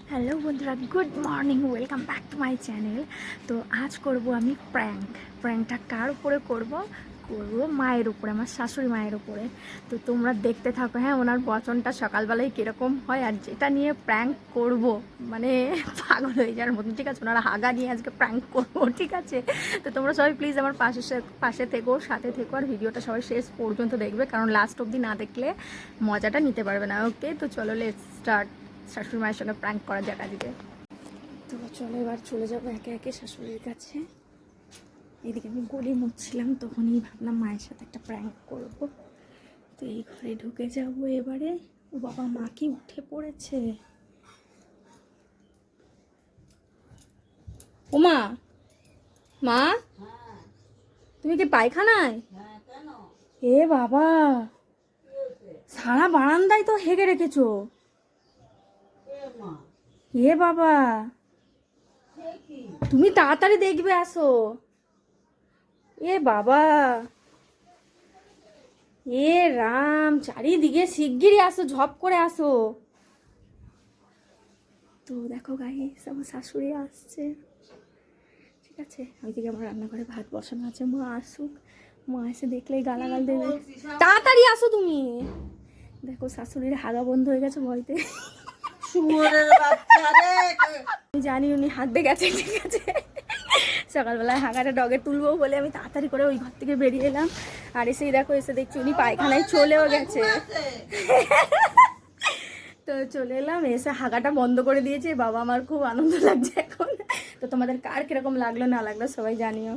Hello বন্ধুরা, good morning, welcome back to my channel. তো আজ করব আমি প্র্যাঙ্কটা কার উপরে করব মায়ের উপরে, আমার শাশুড়ি মায়ের উপরে। তো তোমরা দেখতে থাকো। হ্যাঁ, ওনার বচনটা সকালবেলায় কীরকম হয় আর যেটা নিয়ে প্র্যাঙ্ক করব মানে পাগল হয়ে যাওয়ার মতন। ঠিক আছে, ওনারা হাগা নিয়ে আজকে প্র্যাঙ্ক করবো, ঠিক আছে? তো তোমরা সবাই প্লিজ আমার পাশে থেকো, সাথে থেকো, আর ভিডিওটা সবাই শেষ পর্যন্ত দেখবে, কারণ লাস্ট অবধি না দেখলে মজাটা নিতে পারবে না। ওকে, তো চলো লেটস স্টার্ট। শাশুড়ি মায়ের সঙ্গে প্র্যাঙ্ক করা যাক আজকে। তো চলো এবার চলে যাবো একে একে শাশুড়ির কাছে। এদিকে আমি গলি মুছছিলাম, তখনই ভাবলাম মায়ের সাথে একটা প্র্যাঙ্ক করব। তো এই ঘরে ঢুকে যাবো এবারে। ও বাবা, মা কি উঠে পড়েছে! ও মা, মা তুমি কি পায়খানায়? এ বাবা, সারা বারান্দায় তো হেগে রেখেছো। এ বাবা, তুমি তাড়াতাড়ি দেখবে, আসো। এ বাবা, এ রাম, চারিদিকে শিগগিরই আসো, ঝপ করে আসো। তো দেখো গাইস, আমার শাশুড়ি আসছে, ঠিক আছে? ওইদিকে আমার রান্নাঘরে ভাত বসানো আছে, মা আসুক। মা এসে দেখলেই গালাগাল দেবে। তাড়াতাড়ি আসো তুমি। দেখো শাশুড়ির হাগা বন্ধ হয়ে গেছে ভয়তে। আমি জানি উনি হাঁকতে গেছে, ঠিক আছে? সকালবেলায় হাঁকাটা ডগে তুলবো বলে আমি তাড়াতাড়ি করে ওই ঘর থেকে বেরিয়ে এলাম। আর এসেই দেখো, এসে দেখছি উনি পায়খানায় চলেও গেছে। তো চলে এলাম, এসে হাঁকাটা বন্ধ করে দিয়েছে। বাবা, আমার খুব আনন্দ লাগছে এখন। তো তোমাদের কার কিরকম লাগলো না লাগলো সবাই জানিও।